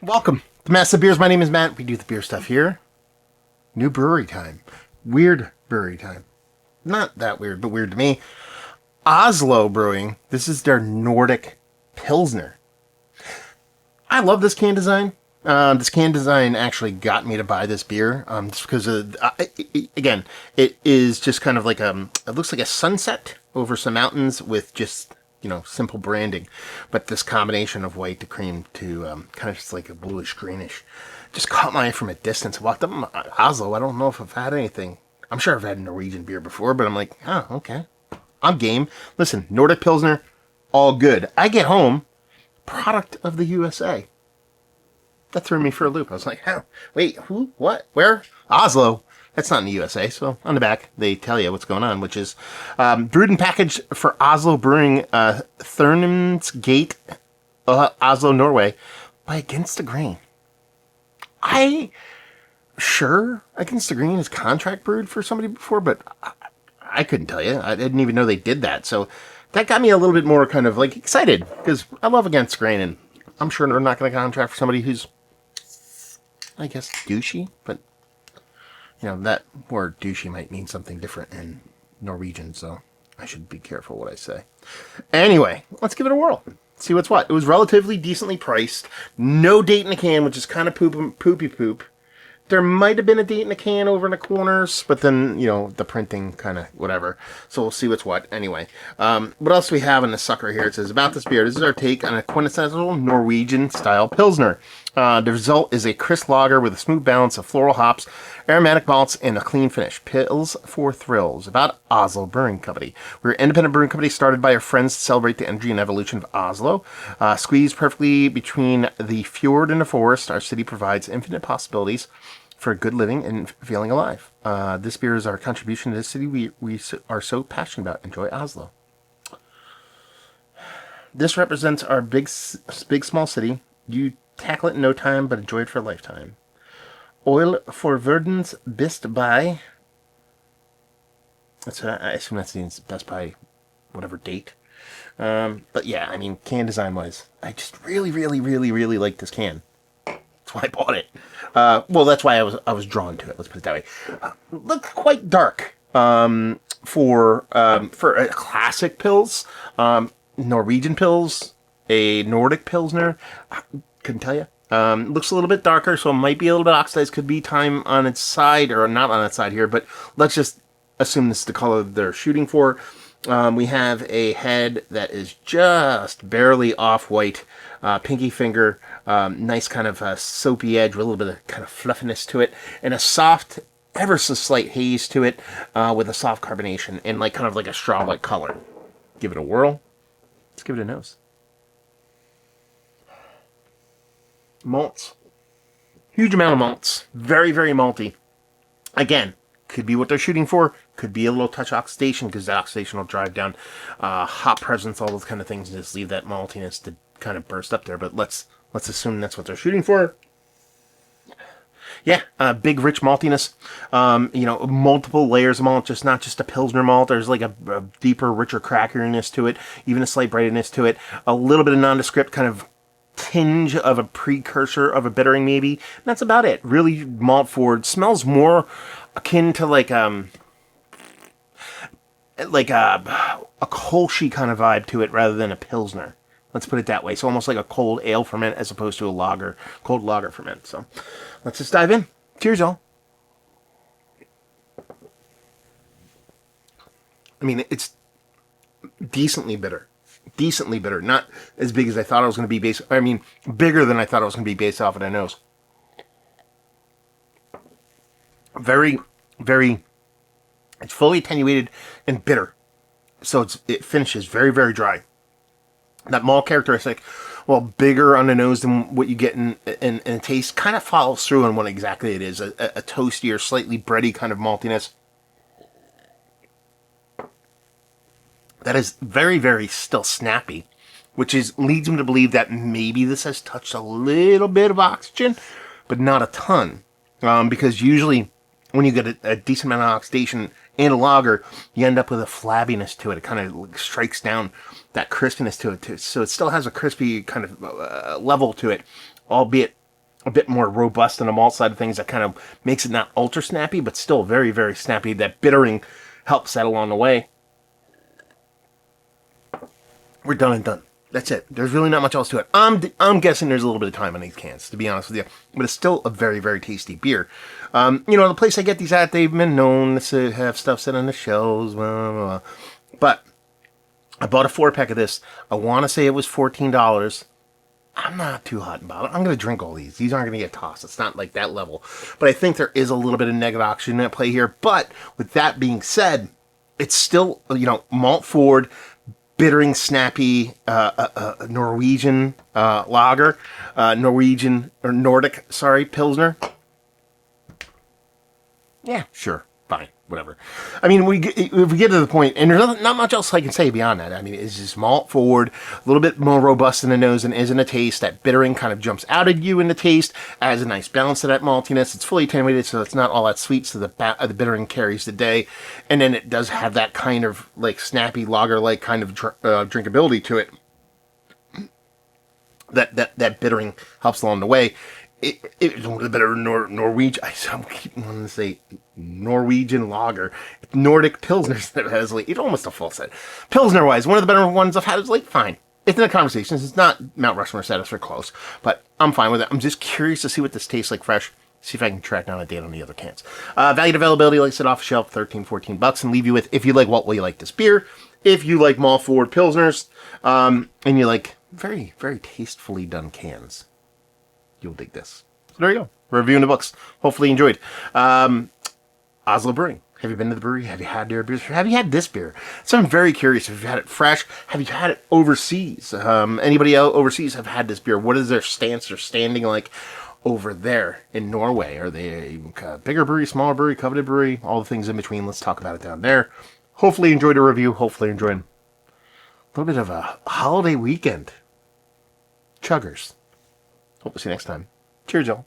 Welcome to Massive Beers. My name is Matt. We do the beer stuff here. New brewery time. Weird brewery time. Not that weird, but weird to me. Oslo Brewing. This is their Nordic Pilsner. I love this can design. This can design actually got me to buy this beer. Just because again, it is just kind of like it looks like a sunset over some mountains with just simple branding, but this combination of white to cream to kind of just like a bluish greenish just caught my eye from a distance. I walked up Oslo. I don't know if I've had anything. I'm sure I've had Norwegian beer before, but I'm like, oh, okay, I'm game. Listen, Nordic Pilsner, all good. I get home, product of the USA. That threw me for a loop. I was like, oh, wait, who, what, where? Oslo. That's not in the USA, so on the back, they tell you what's going on, which is brewed and packaged for Oslo Brewing, Thurnham's Gate, Oslo, Norway, by Against the Grain. Sure, Against the Grain is contract brewed for somebody before, but I couldn't tell you. I didn't even know they did that, so that got me a little bit more kind of like excited, because I love Against the Grain, and I'm sure they're not going to contract for somebody who's, I guess, douchey, but that word douchey might mean something different in Norwegian, so I should be careful what I say. Anyway, let's give it a whirl. See what's what. It was relatively decently priced. No date in the can, which is kind of poopy poop. There might have been a date in the can over in the corners, but then, the printing kind of whatever. So we'll see what's what. Anyway, what else do we have in the sucker here? It says, about this beer. This is our take on a quintessential Norwegian-style Pilsner. The result is a crisp lager with a smooth balance of floral hops, aromatic malts, and a clean finish. Pils for thrills. About Oslo Brewing Company. We're an independent brewing company started by our friends to celebrate the energy and evolution of Oslo. Squeezed perfectly between the fjord and the forest, our city provides infinite possibilities for good living and feeling alive. This beer is our contribution to the city we are so passionate about. Enjoy Oslo. This represents our big small city. You tackle it in no time, but enjoy it for a lifetime. Oil for Verdens Best by. I assume that's the Best by whatever date. But yeah, I mean, can design wise, I just really, really, really, really like this can. That's why I bought it. Well, that's why I was drawn to it. Let's put it that way. Looks quite dark for a classic Pils, Norwegian Pils, a Nordic Pilsner. Couldn't tell you. Looks a little bit darker, so it might be a little bit oxidized. Could be time on its side, or not on its side here, but let's just assume this is the color they're shooting for. We have a head that is just barely off-white, pinky finger, nice kind of soapy edge with a little bit of kind of fluffiness to it, and a soft, ever so slight haze to it, with a soft carbonation, and kind of like a straw-like color. Give it a whirl. Let's give it a nose. Malts. Huge amount of malts. Very, very malty. Again, could be what they're shooting for. Could be a little touch oxidation, because the oxidation will drive down hop presence, all those kind of things, and just leave that maltiness to kind of burst up there. But let's assume that's what they're shooting for. Yeah, big rich maltiness. Multiple layers of malt, not just a Pilsner malt. There's like a deeper, richer crackeriness to it, even a slight brightness to it. A little bit of nondescript kind of tinge of a precursor of a bittering maybe. And that's about it. Really malt forward. Smells more akin to like a Kolschy kind of vibe to it rather than a Pilsner. Let's put it that way. So almost like a cold ale ferment as opposed to a cold lager ferment. So let's just dive in. Cheers, y'all. I mean, it's decently bitter. Decently bitter. Not as big as I thought it was going to be bigger than I thought it was going to be based off of the nose. Very, very, it's fully attenuated and bitter. So it finishes very, very dry. That malt characteristic, bigger on the nose than what you get in taste, kind of follows through on what exactly it is. A toasty or slightly bready kind of maltiness. That is very, very still snappy, which leads me to believe that maybe this has touched a little bit of oxygen, but not a ton. Because usually when you get a decent amount of oxidation in a lager, you end up with a flabbiness to it. It kind of strikes down that crispiness to it too. So it still has a crispy kind of level to it, albeit a bit more robust on the malt side of things. That kind of makes it not ultra snappy, but still very, very snappy. That bittering helps that along the way. We're done and done. That's it. There's really not much else to it. I'm guessing there's a little bit of time on these cans, to be honest with you. But it's still a very, very tasty beer. The place I get these at, they've been known to have stuff set on the shelves. Blah, blah, blah. But I bought a 4-pack of this. I want to say it was $14. I'm not too hot about it. I'm going to drink all these. These aren't going to get tossed. It's not like that level. But I think there is a little bit of negative oxygen at play here. But with that being said, it's still, malt forward, bittering, snappy Norwegian lager, Norwegian or Nordic, Pilsner. Yeah, sure, fine, whatever. I mean, if we get to the point, and there's not much else I can say beyond that. I mean, it's just malt forward, a little bit more robust in the nose and is in the taste. That bittering kind of jumps out at you in the taste, adds a nice balance to that maltiness. It's fully attenuated, so it's not all that sweet, so the bittering carries the day. And then it does have that kind of like snappy lager-like kind of drinkability to it. That bittering helps along the way. It's one of the better Norwegian. I keep wanting to say Norwegian lager, Nordic Pilsners that has like it's almost a full set. Pilsner wise, one of the better ones I've had is like fine. It's in the conversations. It's not Mount Rushmore status or close, but I'm fine with it. I'm just curious to see what this tastes like fresh. See if I can track down a date on the other cans. Value availability, like I said, off the shelf, $13-14, and leave you with if you like what will you like this beer, if you like malt forward Pilsners, and you like very, very tastefully done cans. You'll dig this. So there you go. Reviewing the books. Hopefully you enjoyed. Oslo Brewing. Have you been to the brewery? Have you had their beers? Have you had this beer? So I'm very curious. Have you had it fresh? Have you had it overseas? Anybody else overseas have had this beer? What is their stance or standing like over there in Norway? Are they a bigger brewery, smaller brewery, coveted brewery? All the things in between. Let's talk about it down there. Hopefully you enjoyed the review. Hopefully you enjoyed a little bit of a holiday weekend. Chuggers. Hope to see you next time. Cheers, y'all.